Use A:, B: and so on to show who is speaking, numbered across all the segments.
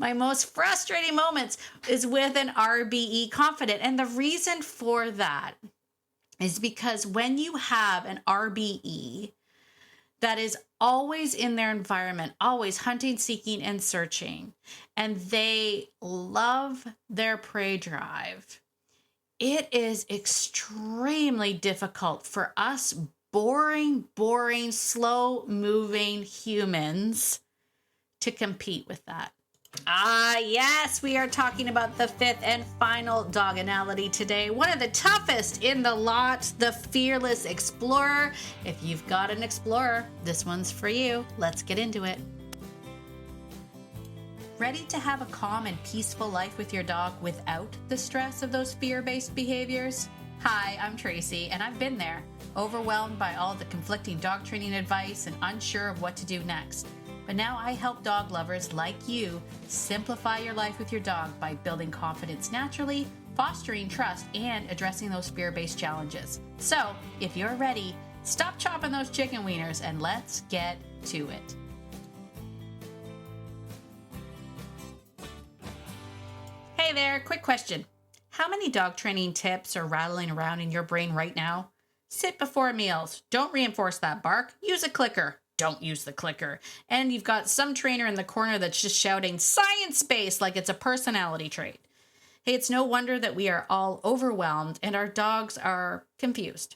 A: My most frustrating moments is with an RBE confident. And the reason for that is because when you have an RBE that is always in their environment, always hunting, seeking, and searching, and they love their prey drive, it is extremely difficult for us boring, slow-moving humans to compete with that. Yes, we are talking about the fifth and final Dogonality today. One of the toughest in the lot, the Fearless Explorer. If you've got an Explorer, this one's for you. Let's get into it. Ready to have a calm and peaceful life with your dog without the stress of those fear-based behaviors? Hi, I'm Tracy, and I've been there, overwhelmed by all the conflicting dog training advice and unsure of what to do next. But now I help dog lovers like you simplify your life with your dog by building confidence naturally, fostering trust, and addressing those fear-based challenges. So, if you're ready, stop chopping those chicken wieners and let's get to it. Hey there, quick question. How many dog training tips are rattling around in your brain right now? Sit before meals. Don't reinforce that bark. Use a clicker. Don't use the clicker. And you've got some trainer in the corner that's just shouting science-based like it's a personality trait. Hey, it's no wonder that we are all overwhelmed and our dogs are confused.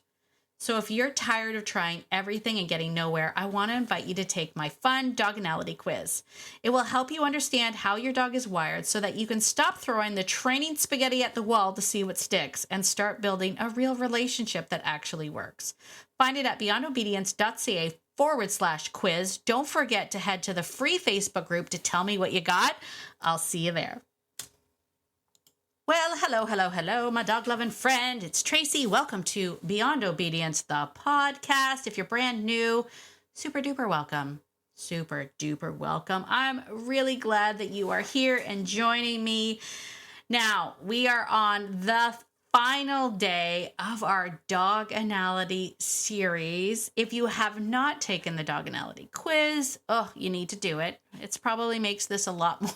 A: So if you're tired of trying everything and getting nowhere, I want to invite you to take my fun Dogonality quiz. It will help you understand how your dog is wired so that you can stop throwing the training spaghetti at the wall to see what sticks and start building a real relationship that actually works. Find it at beyondobedience.ca/quiz. Don't forget to head to the free Facebook group to tell me what you got. I'll see you there. Well, hello, my dog-loving friend. It's Tracy. Welcome to Beyond Obedience, the podcast. If you're brand new, super duper welcome. Super duper welcome. I'm really glad that you are here and joining me. Now, we are on the final day of our Dogonality series. If you have not taken the Dogonality quiz, you need to do it. It probably makes this a lot more.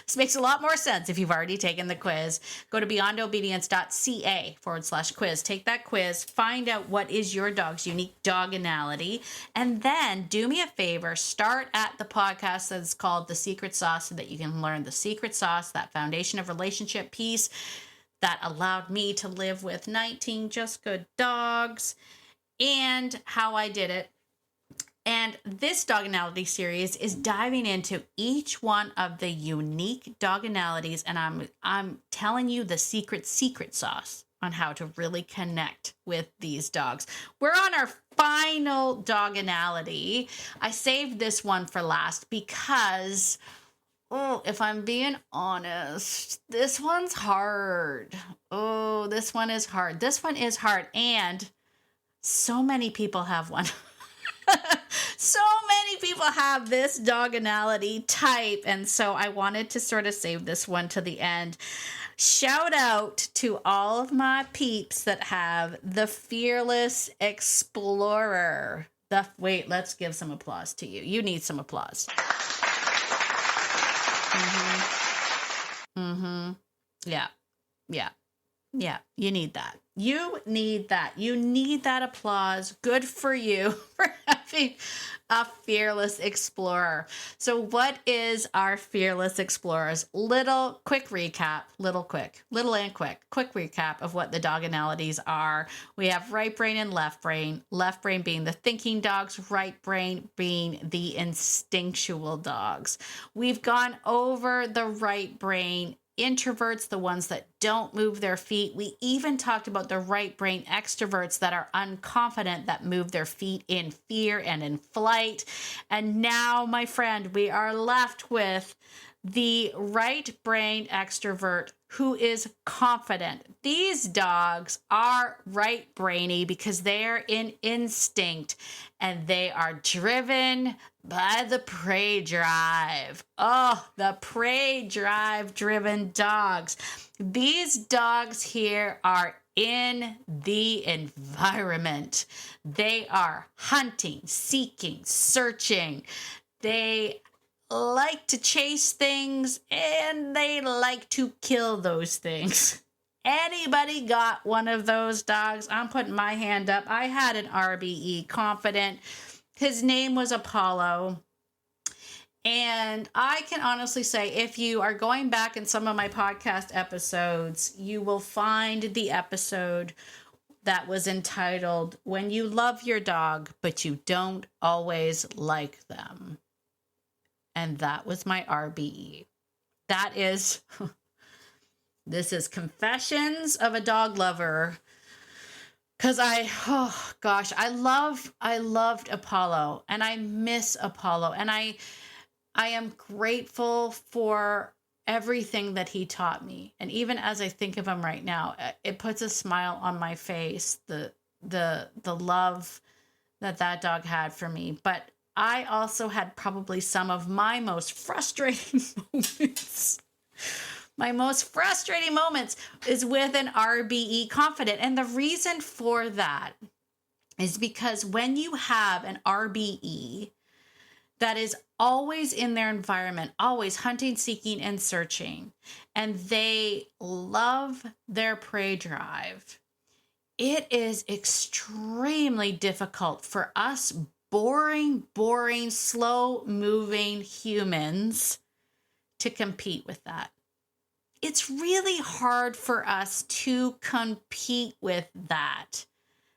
A: This makes a lot more sense if you've already taken the quiz. Go to beyondobedience.ca/quiz. Take that quiz, find out what is your dog's unique Dogonality, and then do me a favor, start at the podcast that's called The Secret Sauce so that you can learn the secret sauce, that foundation of relationship piece that allowed me to live with 19 just good dogs, and how I did it. And this Dogonality series is diving into each one of the unique Dogonalities, and I'm telling you the secret sauce on how to really connect with these dogs. We're on our final Dogonality. I saved this one for last because, if I'm being honest, this one's hard. This one is hard. This one is hard, and so many people have one. So many people have this Dogonality type, and so I wanted to sort of save this one to the end. Shout out to all of my peeps that have the Fearless Explorer. Wait, let's give some applause to you. You need some applause. Yeah, you need that. You need that applause. Good for you for having a Fearless Explorer. So what is our Fearless Explorers? Quick recap of what the Dogonalities are. We have right brain and left brain being the thinking dogs, right brain being the instinctual dogs. We've gone over the right brain introverts, the ones that don't move their feet. We even talked about the right brain extroverts that are unconfident, that move their feet in fear and in flight. And now, my friend, we are left with the right brain extrovert who is confident. These dogs are right brainy because they are in instinct and they are driven by the prey drive. The prey drive driven dogs. These dogs here are in the environment. They are hunting, seeking, searching. They like to chase things and they like to kill those things. Anybody got one of those dogs? I'm putting my hand up. I had an RBE Confident. His name was Apollo. And I can honestly say, if you are going back in some of my podcast episodes, you will find the episode that was entitled, When You Love Your Dog, But You Don't Always Like Them. And that was my RBE. That is, this is Confessions of a Dog Lover. Because I loved Apollo, and I miss Apollo. And I am grateful for everything that he taught me. And even as I think of him right now, it puts a smile on my face, the love that dog had for me. But I also had probably some of my most frustrating moments. My most frustrating moments is with an RBE Confident. And the reason for that is because when you have an RBE that is always in their environment, always hunting, seeking, and searching, and they love their prey drive, it is extremely difficult for us boring, slow-moving humans to compete with that. It's really hard for us to compete with that.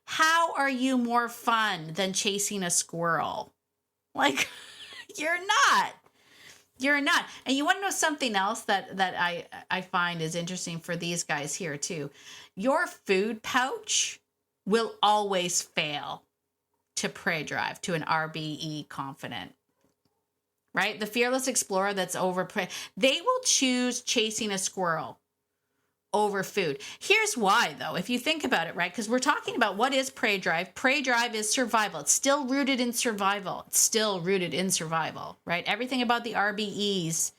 A: How are you more fun than chasing a squirrel? Like, you're not. You're not. And you want to know something else that I find is interesting for these guys here too? Your food pouch will always fail to prey drive to an RBE Confident. Right? The fearless explorer that's over prey, they will choose chasing a squirrel over food. Here's why, though, if you think about it, right? Because we're talking about what is prey drive. Prey drive is survival. It's still rooted in survival. Right? Everything about the RBEs,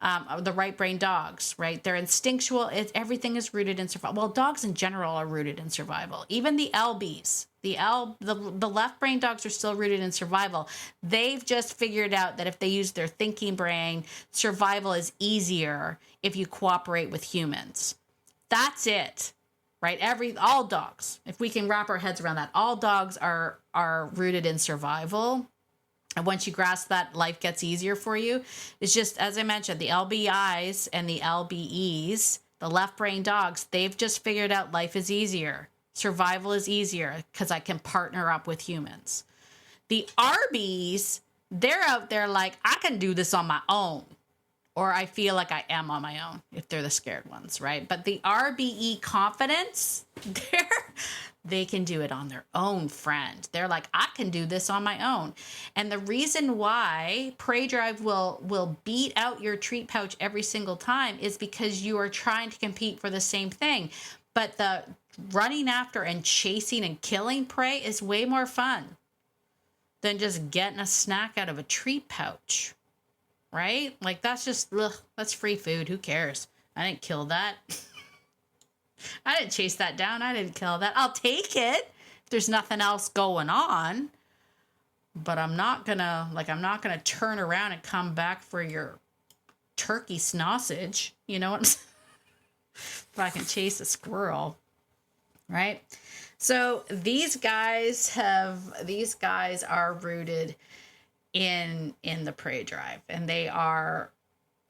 A: the right brain dogs, right? They're instinctual. Everything is rooted in survival. Well, dogs in general are rooted in survival. Even the LBs, the left brain dogs are still rooted in survival. They've just figured out that if they use their thinking brain, survival is easier if you cooperate with humans. That's it, right? All dogs, if we can wrap our heads around that, all dogs are rooted in survival. And once you grasp that, life gets easier for you. It's just, as I mentioned, the LBIs and the LBEs, the left brain dogs, they've just figured out life is easier. Survival is easier because I can partner up with humans. The RBs, they're out there like, I can do this on my own. Or I feel like I am on my own if they're the scared ones, right? But the RBE Confidence, they can do it on their own, friend. They're like, I can do this on my own. And the reason why prey drive will beat out your treat pouch every single time is because you are trying to compete for the same thing. But the running after and chasing and killing prey is way more fun than just getting a snack out of a treat pouch. Right? Like, that's just, that's free food. Who cares? I didn't kill that. I didn't chase that down. I didn't kill that. I'll take it if there's nothing else going on. But I'm not gonna turn around and come back for your turkey sausage. You know what I'm saying? If I can chase a squirrel. Right? So these guys are rooted in the prey drive, and they are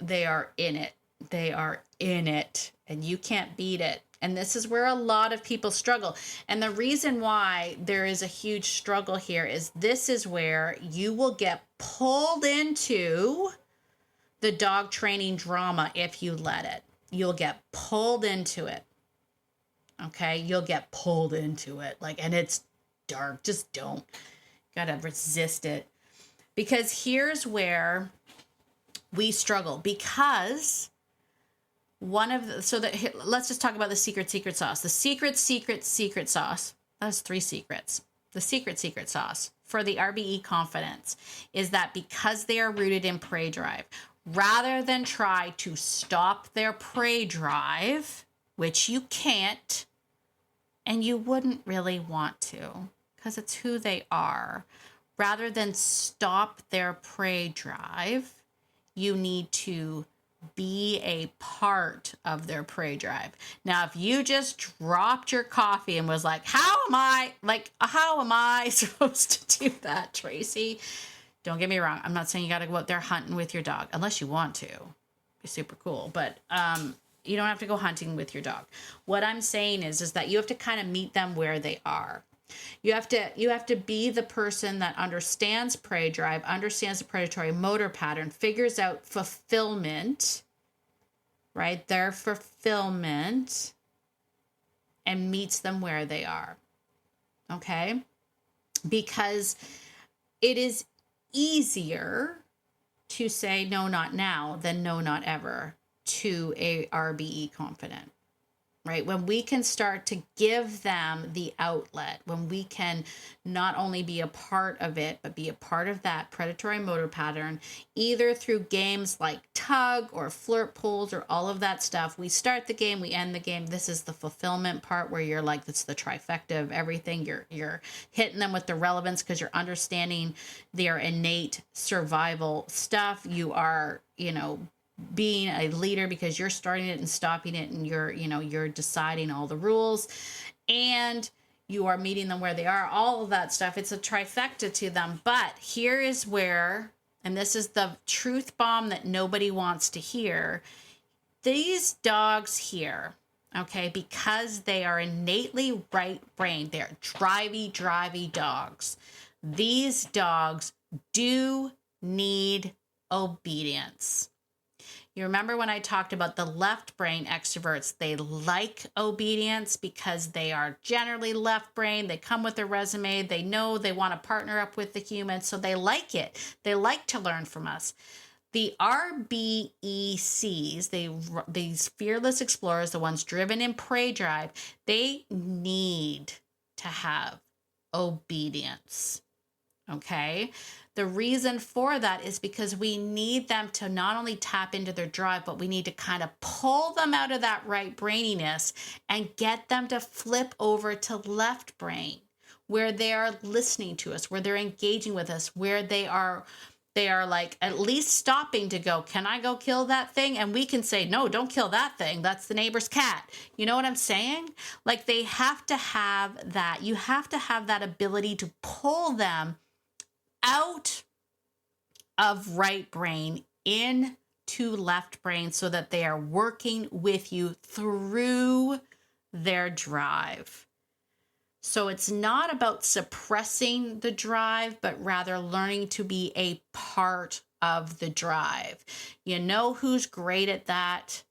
A: in it. They are in it, and you can't beat it. And this is where a lot of people struggle. And the reason why there is a huge struggle here is this is where you will get pulled into the dog training drama if you let it. You'll get pulled into it. Okay? You'll get pulled into it. And it's dark. Just don't. Gotta resist it. Because here's where we struggle. Because let's just talk about the secret sauce. The secret sauce. That's 3 secrets. The secret sauce for the RBE Confidence is that because they are rooted in prey drive, rather than try to stop their prey drive, which you can't, and you wouldn't really want to, because it's who they are. Rather than stop their prey drive, you need to be a part of their prey drive. Now, if you just dropped your coffee and was like, how am I supposed to do that, Tracy? Don't get me wrong. I'm not saying you got to go out there hunting with your dog unless you want to. Be super cool. But you don't have to go hunting with your dog. What I'm saying is that you have to kind of meet them where they are. You have to be the person that understands prey drive, understands the predatory motor pattern, figures out fulfillment, right? Their fulfillment, and meets them where they are. Okay? Because it is easier to say no, not now than no, not ever to a RBE confident. Right? When we can start to give them the outlet, when we can not only be a part of it, but be a part of that predatory motor pattern, either through games like tug or flirt pulls or all of that stuff. We start the game, we end the game. This is the fulfillment part where you're like, that's the trifecta of everything. You're hitting them with the relevance because you're understanding their innate survival stuff. You are, being a leader because you're starting it and stopping it, and you're deciding all the rules, and you are meeting them where they are, all of that stuff. It's a trifecta to them. But here is where, and this is the truth bomb that nobody wants to hear, these dogs here, okay, because they are innately right-brained, they're drivey dogs. These dogs do need obedience. You remember when I talked about the left brain extroverts, they like obedience because they are generally left brain. They come with a resume. They know they want to partner up with the human, so they like it. They like to learn from us. The RBECs, these fearless explorers, the ones driven in prey drive, they need to have obedience. Okay? The reason for that is because we need them to not only tap into their drive, but we need to kind of pull them out of that right braininess and get them to flip over to left brain, where they are listening to us, where they're engaging with us, where they are like at least stopping to go, can I go kill that thing? And we can say, no, don't kill that thing. That's the neighbor's cat. You know what I'm saying? Like, they have to have that. You have to have that ability to pull them out of right brain into left brain so that they are working with you through their drive. So it's not about suppressing the drive, but rather learning to be a part of the drive. You know who's great at that?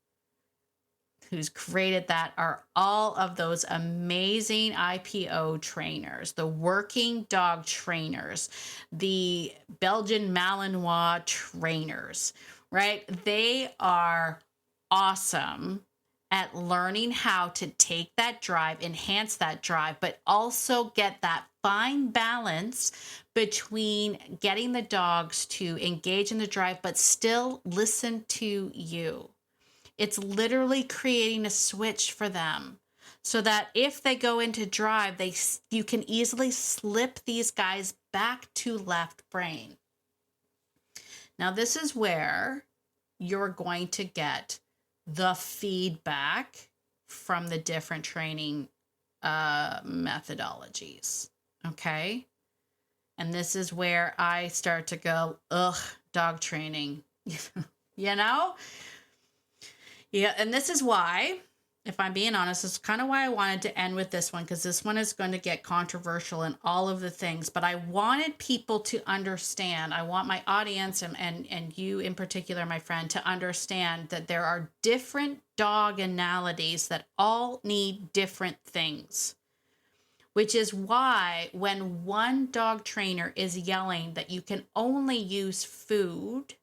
A: Who's great at that are all of those amazing IPO trainers, the working dog trainers, the Belgian Malinois trainers, right? They are awesome at learning how to take that drive, enhance that drive, but also get that fine balance between getting the dogs to engage in the drive, but still listen to you. It's literally creating a switch for them so that if they go into drive, you can easily slip these guys back to left brain. Now, this is where you're going to get the feedback from the different training methodologies, okay? And this is where I start to go, ugh, dog training, you know? Yeah, and this is why, if I'm being honest, this is kind of why I wanted to end with this one, because this one is going to get controversial and all of the things. But I wanted people to understand, I want my audience and you in particular, my friend, to understand that there are different dogonalities that all need different things. Which is why when one dog trainer is yelling that you can only use food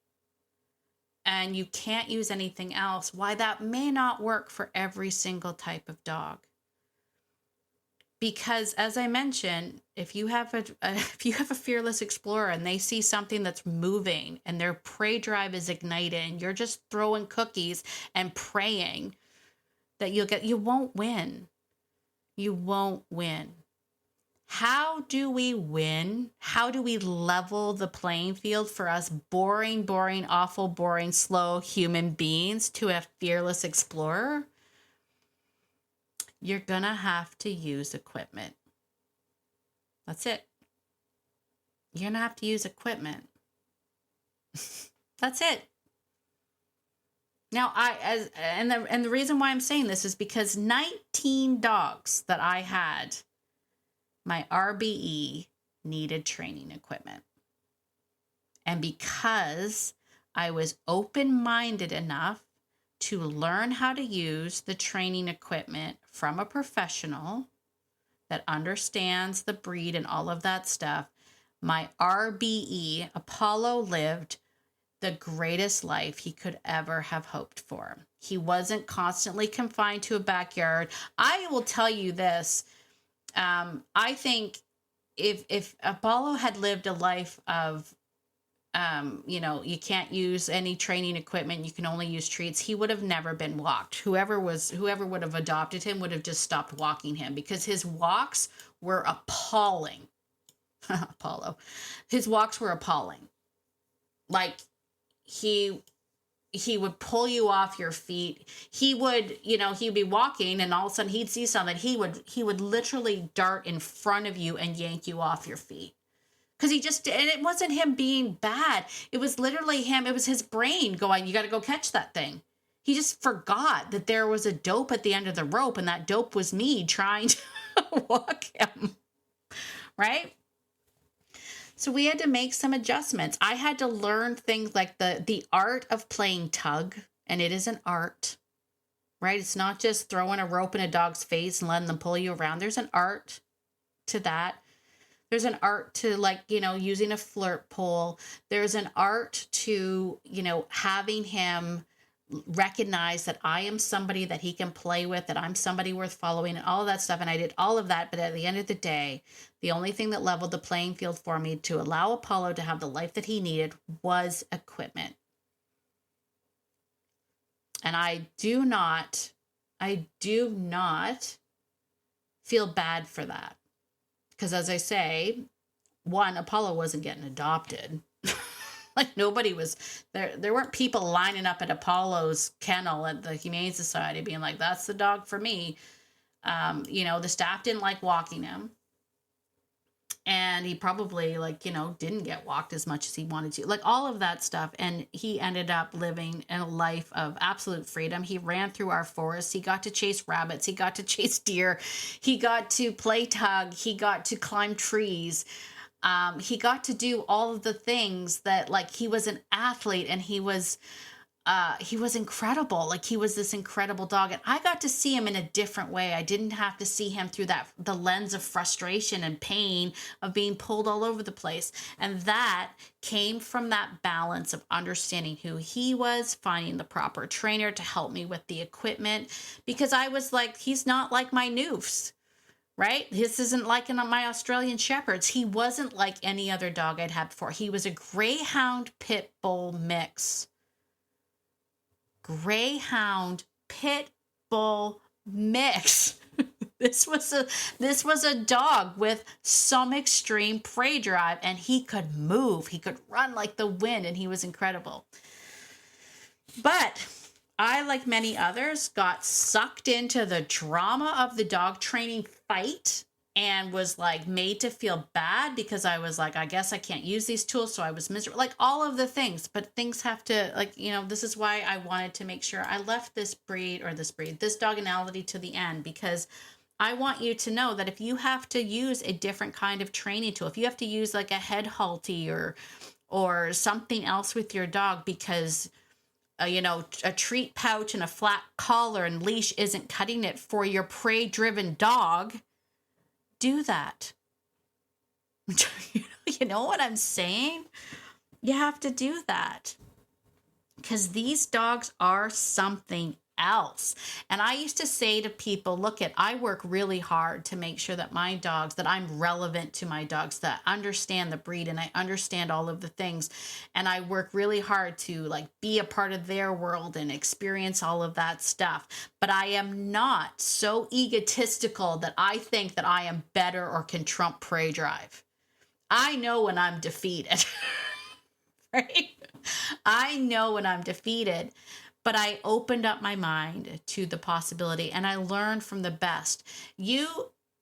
A: and you can't use anything else, why that may not work for every single type of dog. Because as I mentioned, if you have a fearless explorer and they see something that's moving and their prey drive is ignited and you're just throwing cookies and praying that you won't win. You won't win. How do we win? How do we level the playing field for us boring, awful, boring, slow human beings to a fearless explorer? You're going to have to use equipment. That's it. You're going to have to use equipment. That's it. Now, the reason why I'm saying this is because 19 dogs that I had, my RBE needed training equipment. And because I was open-minded enough to learn how to use the training equipment from a professional that understands the breed and all of that stuff, my RBE, Apollo, lived the greatest life he could ever have hoped for. He wasn't constantly confined to a backyard. I will tell you this. I think if Apollo had lived a life of, you can't use any training equipment, you can only use treats, he would have never been walked. Whoever would have adopted him would have just stopped walking him because his walks were appalling. Apollo. His walks were appalling. Like, he would pull you off your feet. He would, he'd be walking and all of a sudden he'd see something. He would literally dart in front of you and yank you off your feet. Because and it wasn't him being bad. It was literally him. It was his brain going, you got to go catch that thing. He just forgot that there was a dope at the end of the rope, and that dope was me trying to walk him. Right? So we had to make some adjustments. I had to learn things like the art of playing tug, and it is an art, right? It's not just throwing a rope in a dog's face and letting them pull you around. There's an art to that. There's an art to, using a flirt pole. There's an art to, having him recognize that I am somebody that he can play with, that I'm somebody worth following, and all of that stuff. And I did all of that. But at the end of the day, the only thing that leveled the playing field for me to allow Apollo to have the life that he needed was equipment. And I do not feel bad for that. Because as I say, one, Apollo wasn't getting adopted. Like, nobody was there. There weren't people lining up at Apollo's kennel at the Humane Society being like, that's the dog for me. The staff didn't like walking him. And he probably didn't get walked as much as he wanted to, like all of that stuff. And he ended up living in a life of absolute freedom. He ran through our forests. He got to chase rabbits. He got to chase deer. He got to play tug. He got to climb trees. He got to do all of the things that, he was an athlete, and he was incredible. Like, he was this incredible dog, and I got to see him in a different way. I didn't have to see him through the lens of frustration and pain of being pulled all over the place. And that came from that balance of understanding who he was, finding the proper trainer to help me with the equipment, because I was like, he's not like my Noofs. Right? This isn't like my Australian Shepherds. He wasn't like any other dog I'd had before. He was a Greyhound Pit Bull mix. Greyhound Pit Bull mix. This was a dog with some extreme prey drive, and he could move. He could run like the wind, and he was incredible. But I, like many others, got sucked into the drama of the dog training fight and was made to feel bad because I was like, I guess I can't use these tools. So I was miserable, all of the things. But things have to, this is why I wanted to make sure I left this Dogonality to the end, because I want you to know that if you have to use a different kind of training tool, if you have to use a head halty or something else with your dog because a treat pouch and a flat collar and leash isn't cutting it for your prey-driven dog, do that. You know what I'm saying? You have to do that. Because these dogs are something else. And I used to say to people, look, I work really hard to make sure that my dogs, that I'm relevant to my dogs, that understand the breed and I understand all of the things. And I work really hard to like be a part of their world and experience all of that stuff. But I am not so egotistical that I think that I am better or can trump prey drive. I know when I'm defeated, right? I know when I'm defeated, but I opened up my mind to the possibility and I learned from the best.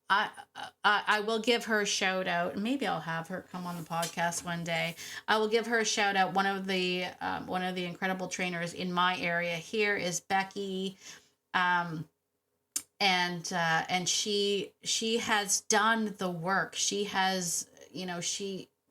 A: I will give her a shout out. Maybe I'll have her come on the podcast one day. I will give her a shout out. One of the incredible trainers in my area here is Becky. And she has done the work. She has,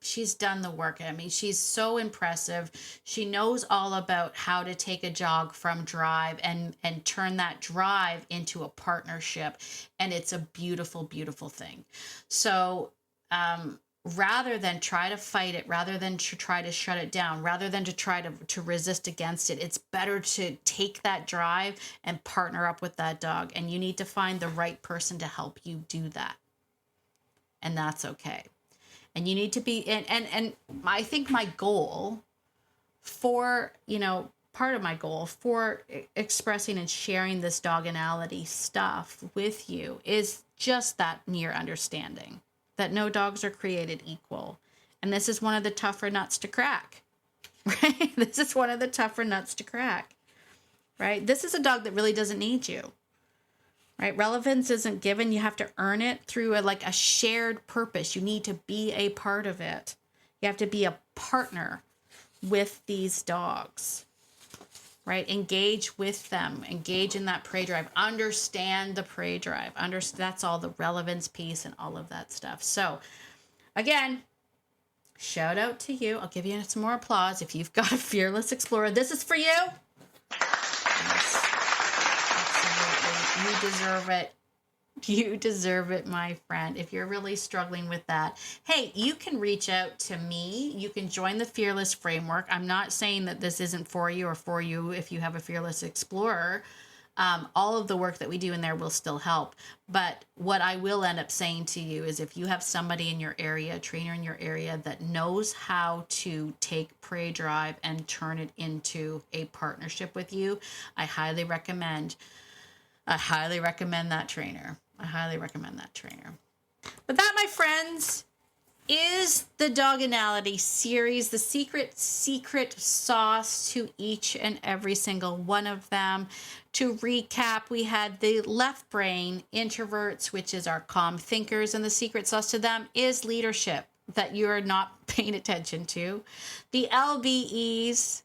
A: she's done the work. I mean, she's so impressive. She knows all about how to take a dog from drive and turn that drive into a partnership. And it's a beautiful, beautiful thing. So, rather than try to fight it, rather than to try to shut it down, rather than to try to resist against it, it's better to take that drive and partner up with that dog. And you need to find the right person to help you do that. And that's okay. And you need to be, and I think my goal for, part of my goal for expressing and sharing this Dogonality stuff with you is just that near understanding that no dogs are created equal. And this is one of the tougher nuts to crack, right? This is one of the tougher nuts to crack, right? This is a dog that really doesn't need you. Right? Relevance isn't given. You have to earn it through a shared purpose. You need to be a part of it. You have to be a partner with these dogs, right? Engage with them. Engage in that prey drive. Understand the prey drive. That's all the relevance piece and all of that stuff. So again, shout out to you. I'll give you some more applause. If you've got a fearless explorer, this is for you. You deserve it. You deserve it, my friend. If you're really struggling with that, hey, you can reach out to me. You can join the Fearless Framework. I'm not saying that this isn't for you or for you if you have a Fearless Explorer. All of the work that we do in there will still help. But what I will end up saying to you is if you have somebody in your area, a trainer in your area that knows how to take prey drive and turn it into a partnership with you, I highly recommend that trainer. But that, my friends, is the Dogonality series, the secret sauce to each and every single one of them. To recap, we had the left brain introverts, which is our calm thinkers, and the secret sauce to them is leadership that you're not paying attention to. The LBEs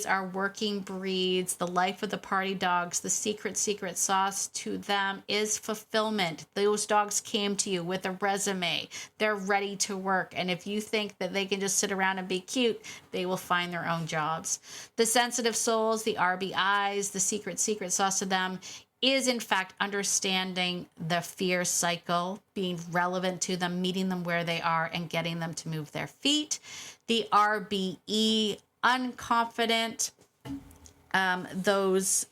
A: are working breeds, the life of the party dogs. The secret sauce to them is fulfillment. Those dogs came to you with a resume. They're ready to work. And if you think that they can just sit around and be cute, they will find their own jobs. The sensitive souls, the RBIs, the secret sauce to them is in fact understanding the fear cycle, being relevant to them, meeting them where they are and getting them to move their feet. The RBE, unconfident, those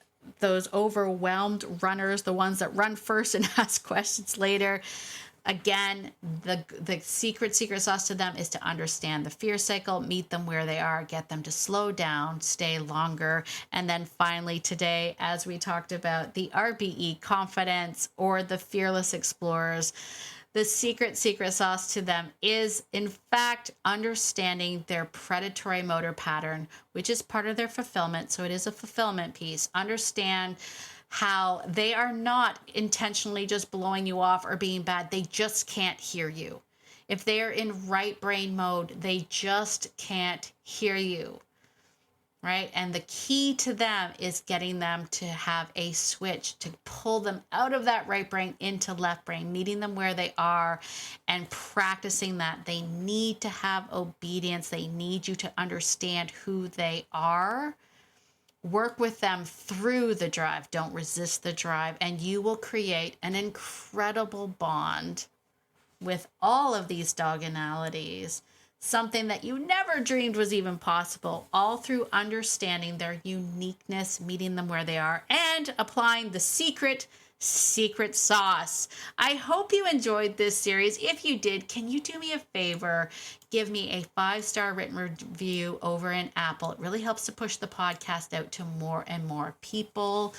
A: overwhelmed runners, the ones that run first and ask questions later. Again, the secret sauce to them is to understand the fear cycle, meet them where they are, get them to slow down, stay longer. And then finally today, as we talked about, the RBE, confidence, or the fearless explorers, the secret sauce to them is, in fact, understanding their predatory motor pattern, which is part of their fulfillment. So it is a fulfillment piece. Understand how they are not intentionally just blowing you off or being bad. They just can't hear you. If they're in right brain mode, they just can't hear you, right? And the key to them is getting them to have a switch to pull them out of that right brain into left brain, meeting them where they are and practicing that. They need to have obedience. They need you to understand who they are. Work with them through the drive. Don't resist the drive. And you will create an incredible bond with all of these Dogonalities something that you never dreamed was even possible, all through understanding their uniqueness, meeting them where they are, and applying the secret sauce. I hope you enjoyed this series. If you did, can you do me a favor? Give me a 5-star written review over in Apple. It really helps to push the podcast out to more and more people.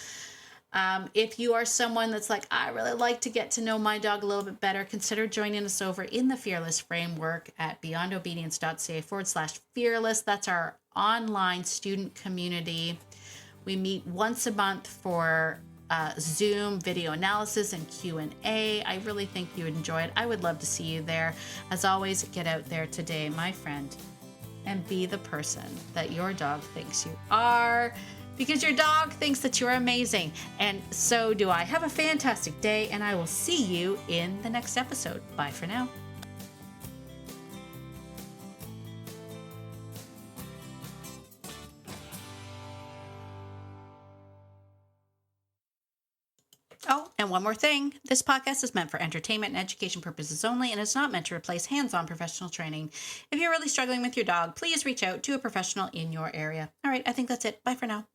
A: If you are someone that's like, I really like to get to know my dog a little bit better, consider joining us over in the Fearless Framework at beyondobedience.ca/fearless. That's our online student community. We meet once a month for Zoom video analysis and Q&A. I really think you would enjoy it. I would love to see you there. As always, get out there today, my friend, and be the person that your dog thinks you are, because your dog thinks that you're amazing. And so do I. Have a fantastic day, and I will see you in the next episode. Bye for now. Oh, and one more thing. This podcast is meant for entertainment and education purposes only, and it's not meant to replace hands-on professional training. If you're really struggling with your dog, please reach out to a professional in your area. All right, I think that's it. Bye for now.